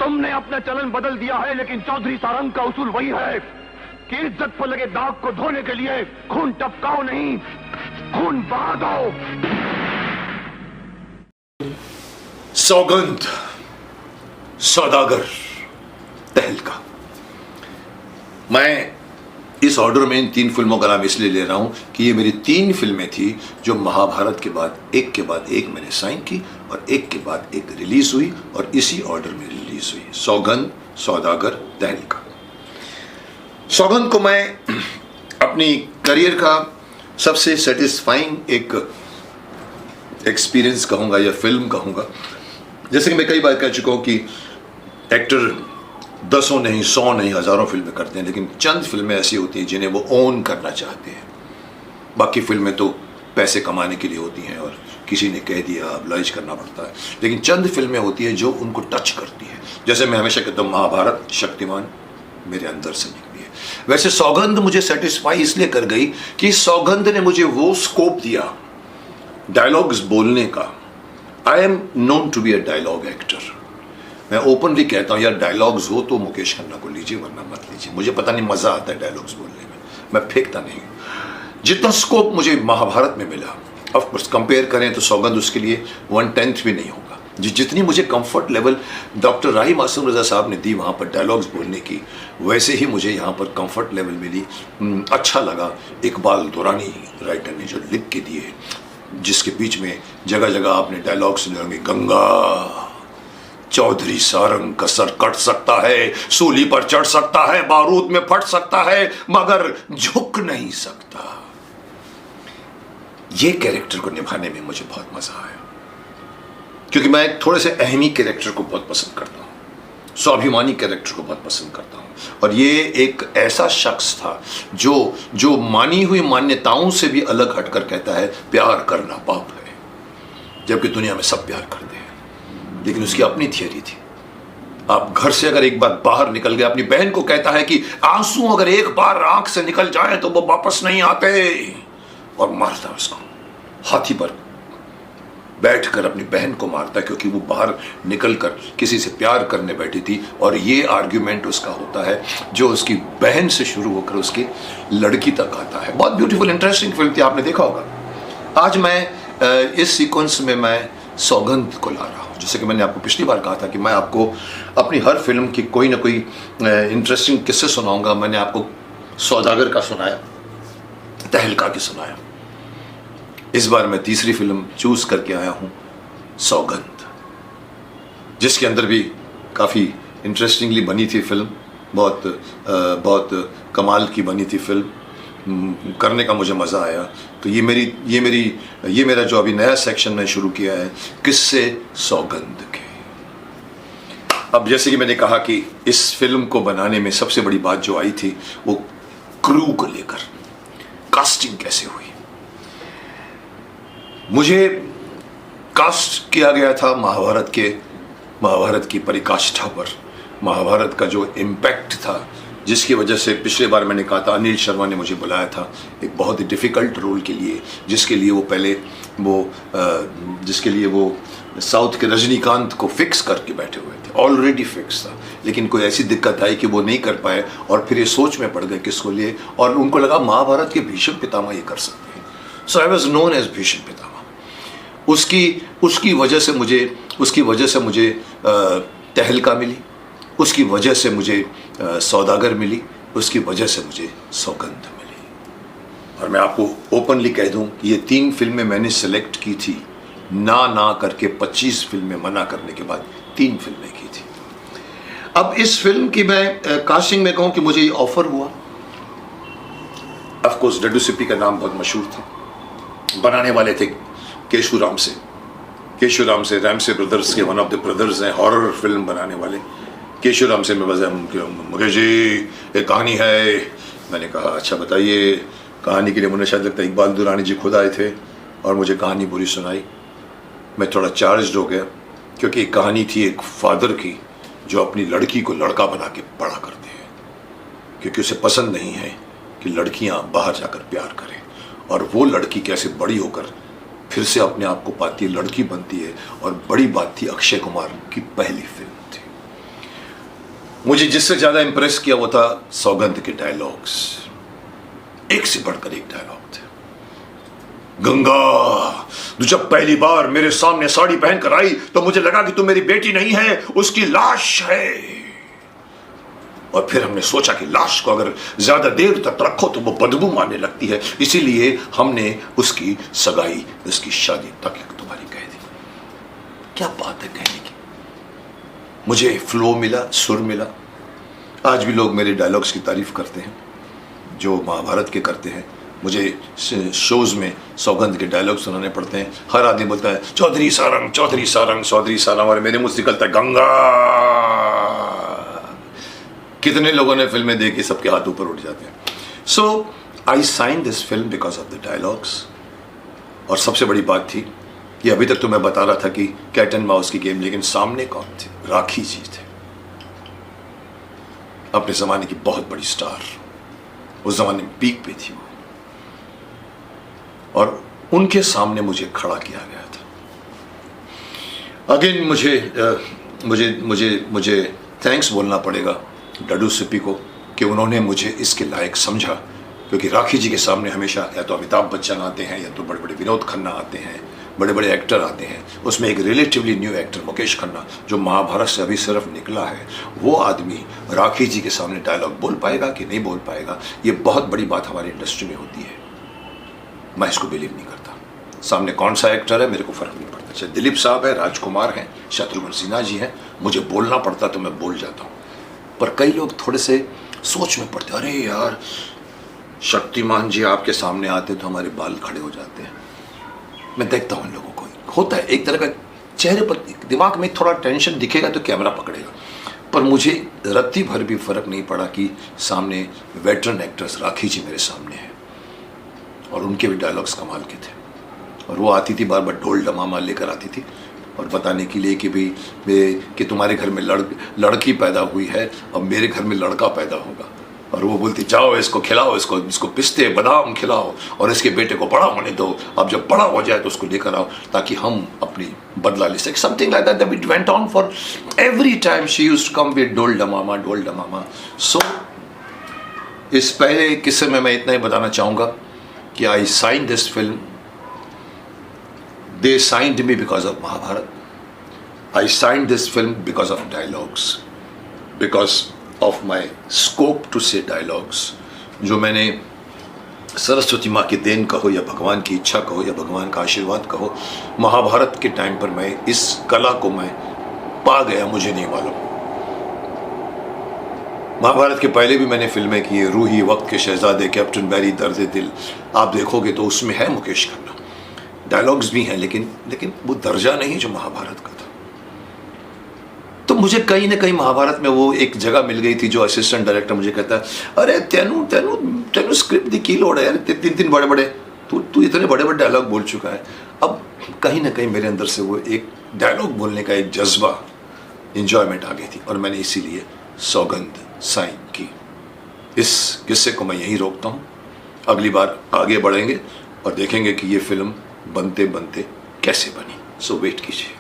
तुमने अपना चलन बदल दिया है, लेकिन चौधरी सारंग का उसूल वही है कि इज्जत पर लगे दाग को धोने के लिए खून टपकाओ नहीं, खून बहा दो। सौगंध, सौदागर, तहलका। मैं इस ऑर्डर में इन 3 फिल्मों का नाम इसलिए ले रहा हूं कि ये मेरी 3 फिल्में थी जो महाभारत के बाद एक मैंने साइन की और एक के बाद एक रिलीज हुई और इसी ऑर्डर में रिलीज हुई। सौगंध, सौदागर, तहलका। सौगंध को मैं अपनी करियर का सबसे सेटिस्फाइंग एक एक्सपीरियंस कहूंगा या फिल्म कहूंगा। जैसे कि मैं कई बार कह चुका हूं कि एक्टर 10 नहीं, 100 नहीं, हजारों फिल्में करते हैं, लेकिन चंद फिल्में ऐसी होती हैं जिन्हें वो ओन करना चाहते हैं। बाकी फिल्में तो पैसे कमाने के लिए होती हैं और किसी ने कह दिया ऑब्लाइज करना पड़ता है, लेकिन चंद फिल्में होती हैं जो उनको टच करती है। जैसे मैं हमेशा कहता हूँ, महाभारत, शक्तिमान मेरे अंदर से निकली है। वैसे सौगंध मुझे सेटिस्फाई इसलिए कर गई कि सौगंध ने मुझे वो स्कोप दिया डायलॉग्स बोलने का। I am known to be a dialogue actor. मैं ओपनली कहता हूं, यार डायलॉग्स हो तो मुकेश खन्ना को लीजिए, वरना मत लीजिए। मुझे पता नहीं, मजा आता है डायलॉग्स बोलने में, मैं फेंकता नहीं। जितना स्कोप मुझे महाभारत में मिला, ऑफ कोर्स कंपेयर करें तो सौगंध उसके लिए 1/10 भी नहीं होगा। जितनी मुझे comfort level doctor Rahi Masoom रजा साहब ने दी वहां पर डायलॉग्स बोलने की, वैसे ही मुझे यहाँ पर कंफर्ट लेवल मिली। अच्छा लगा। इकबाल दुरानी राइटर ने जो लिख के दिए, जिसके बीच में जगह जगह आपने डायलॉग सुने होंगे, गंगा चौधरी सारंग का सर कट सकता है, सूली पर चढ़ सकता है, बारूद में फट सकता है, मगर झुक नहीं सकता। ये कैरेक्टर को निभाने में मुझे बहुत मजा आया, क्योंकि मैं एक थोड़े से अहमी कैरेक्टर को बहुत पसंद करता हूं, स्वाभिमानी कैरेक्टर को बहुत पसंद करता हूं। और ये एक ऐसा शख्स था जो मानी हुई मान्यताओं से भी अलग हटकर कहता है प्यार करना पाप है, जबकि दुनिया में सब प्यार करते हैं। लेकिन उसकी अपनी थियरी थी। आप घर से अगर एक बार बाहर निकल गए, अपनी बहन को कहता है कि आंसू अगर एक बार आंख से निकल जाए तो वो वापस नहीं आते, और मारता उसको, हाथी पर बैठकर अपनी बहन को मारता, क्योंकि वो बाहर निकलकर किसी से प्यार करने बैठी थी। और ये आर्ग्यूमेंट उसका होता है जो उसकी बहन से शुरू होकर उसकी लड़की तक आता है। बहुत ब्यूटीफुल इंटरेस्टिंग फिल्म थी, आपने देखा होगा। आज मैं इस सीक्वेंस में मैं सौगंध को ला रहा हूं। जैसे कि मैंने आपको पिछली बार कहा था कि मैं आपको अपनी हर फिल्म की कोई ना कोई इंटरेस्टिंग किस्से सुनाऊंगा। मैंने आपको सौदागर का सुनाया, तहलका की सुनाया। इस बार मैं तीसरी फिल्म चूज करके आया हूं, सौगंध, जिसके अंदर भी काफ़ी इंटरेस्टिंगली बनी थी फिल्म। बहुत कमाल की बनी थी फिल्म, करने का मुझे मज़ा आया। तो ये मेरा जो अभी नया सेक्शन मैंने शुरू किया है, किस्से सौगंध के। अब जैसे कि मैंने कहा कि इस फिल्म को बनाने में सबसे बड़ी बात जो आई थी वो क्रू को लेकर, कास्टिंग कैसे हुई। मुझे कास्ट किया गया था महाभारत की परिकाष्ठा पर, महाभारत का जो इम्पैक्ट था, जिसकी वजह से पिछले बार मैंने कहा था अनिल शर्मा ने मुझे बुलाया था एक बहुत ही डिफ़िकल्ट रोल के लिए, जिसके लिए वो साउथ के रजनीकांत को फिक्स करके बैठे हुए थे, ऑलरेडी फिक्स था। लेकिन कोई ऐसी दिक्कत आई कि वो नहीं कर पाए और फिर ये सोच में पड़ गए किसको लिए, और उनको लगा महाभारत के भीष्म पितामह ये कर सकते हैं। So I was known as Bhishma Pitamah. उसकी वजह से मुझे तहलका मिली, उसकी वजह से मुझे सौदागर मिली, उसकी वजह से मुझे सौगंध मिली। और मैं आपको ओपनली कह दूं कि ये 3 फिल्में मैंने सेलेक्ट की थी, ना करके 25 फिल्में मना करने के बाद 3 फिल्में की थी। अब इस फिल्म की मैं कास्टिंग में कहूं कि मुझे ये ऑफर हुआ। ऑफ कोर्स डड्डू सिप्पी का नाम बहुत मशहूर था। बनाने वाले थे केशुराम से रैमसे ब्रदर्स के वन ऑफ द ब्रदर्स हैं, हॉरर फिल्म बनाने वाले। केशुराम से मैं बजा, मुकेश जी एक कहानी है। मैंने कहा अच्छा बताइए। कहानी के लिए मुझे शायद लगता है इकबाल दुरानी जी खुद आए थे और मुझे कहानी पूरी सुनाई। मैं थोड़ा चार्ज्ड हो गया, क्योंकि एक कहानी थी एक फादर की जो अपनी लड़की को लड़का बना के बड़ा करते हैं, क्योंकि उसे पसंद नहीं है कि लड़कियां बाहर जाकर प्यार करें, और वो लड़की कैसे बड़ी होकर फिर से अपने आप को पाती है, लड़की बनती है। और बड़ी बात थी, अक्षय कुमार की पहली फिल्म थी। मुझे जिससे ज्यादा इंप्रेस किया वो था सौगंध के डायलॉग्स। एक से बढ़कर एक डायलॉग थे। गंगा, तू जब पहली बार मेरे सामने साड़ी पहनकर आई तो मुझे लगा कि तू मेरी बेटी नहीं है, उसकी लाश है। और फिर हमने सोचा कि लाश को अगर ज्यादा देर तक रखो तो वो बदबू मारने लगती है, इसीलिए हमने उसकी सगाई, उसकी शादी तक तुम्हारी कह दी। क्या बात है कहने की। मुझे फ्लो मिला, सुर मिला। आज भी लोग मेरे डायलॉग्स की तारीफ करते हैं जो महाभारत के करते हैं। मुझे शोज में सौगंध के डायलॉग सुनाने पड़ते हैं। हर आदमी बोलता है चौधरी सारंग, चौधरी सारंग, चौधरी सारंग, और मेरे मुंह से निकलता है गंगा। कितने लोगों ने फिल्में देखी, सबके हाथ ऊपर उठ जाते हैं। So I sign this film because of the dialogues. और सबसे बड़ी बात थी कि अभी तक तो मैं बता रहा था कि कैट एंड माउस की गेम, लेकिन सामने कौन थे? राखी जी थे, अपने जमाने की बहुत बड़ी स्टार। उस जमाने में पीक पे थी वो, और उनके सामने मुझे खड़ा किया गया था। अगेन मुझे थैंक्स बोलना पड़ेगा डडू सिप्पी को कि उन्होंने मुझे इसके लायक समझा, क्योंकि राखी जी के सामने हमेशा या तो अमिताभ बच्चन आते हैं, या तो बड़े बड़े विनोद खन्ना आते हैं, बड़े बड़े एक्टर आते हैं। उसमें एक relatively new actor Mukesh Khanna, जो महाभारत से अभी सिर्फ निकला है, वो आदमी राखी जी के सामने डायलॉग बोल पाएगा कि नहीं बोल पाएगा, ये बहुत बड़ी बात हमारी इंडस्ट्री में होती है। मैं इसको बिलीव नहीं करता। सामने कौन सा एक्टर है मेरे को फर्क नहीं पड़ता, चाहे दिलीप साहब है, राजकुमार हैं, शत्रुघ्न सिन्हा जी हैं, मुझे बोलना पड़ता तो मैं बोल जाता हूँ। पर कई लोग थोड़े से सोच में पड़ते, अरे यार शक्तिमान जी आपके सामने आते तो हमारे बाल खड़े हो जाते हैं। मैं देखता हूँ उन लोगों को, होता है एक तरह का चेहरे पर, दिमाग में थोड़ा टेंशन दिखेगा तो कैमरा पकड़ेगा। पर मुझे रत्ती भर भी फर्क नहीं पड़ा कि सामने वेटरन एक्ट्रेस राखी जी मेरे सामने है, और उनके भी डायलॉग्स कमाल के थे। और वो आती थी, बार बार ढोल डमामा लेकर आती थी, और बताने के लिए कि भाई कि तुम्हारे घर में लड़की पैदा हुई है और मेरे घर में लड़का पैदा होगा। और वो बोलती जाओ इसको खिलाओ, इसको पिस्ते बादाम खिलाओ, और इसके बेटे को बड़ा होने दो, अब जब बड़ा हो जाए तो उसको लेकर आओ ताकि हम अपनी बदला ले सकें। Something like that it went on for every time she used to come with dhol डमामा, ढोल डमामा। सो इस पहले किस्से में मैं इतना ही बताना चाहूँगा कि I sign this film, they signed me because of Mahabharata. I signed this film because of dialogues, because of my scope to say dialogues. जो मैंने सरस्वती माँ की देन कहो या भगवान की इच्छा कहो या भगवान का आशीर्वाद कहो, महाभारत के टाइम पर मैं इस कला को मैं पा गया, मुझे नहीं मालूम। महाभारत के पहले भी मैंने फिल्में की है, रूही, वक्त के शहजादे, कैप्टन बैरी, दर्द दिल, आप देखोगे तो उसमें है मुकेश खन्ना, डायलॉग्स भी हैं, लेकिन वो दर्जा नहीं जो महाभारत का था। तो मुझे कहीं ना कहीं महाभारत में वो एक जगह मिल गई थी। जो असिस्टेंट डायरेक्टर मुझे कहता है, अरे तेनू स्क्रिप्ट दी की लोड है यार, तीन बड़े बड़े तू इतने बड़े बड़े डायलॉग बोल चुका है। अब कहीं ना कहीं मेरे अंदर से वो एक डायलॉग बोलने का एक जज्बा, इंजॉयमेंट आ गई थी, और मैंने इसीलिए सौगंध साइन की। इस किस्से को मैं यहीं रोकता हूँ। अगली बार आगे बढ़ेंगे और देखेंगे कि ये फिल्म बनते बनते कैसे बनी। सो वेट कीजिए।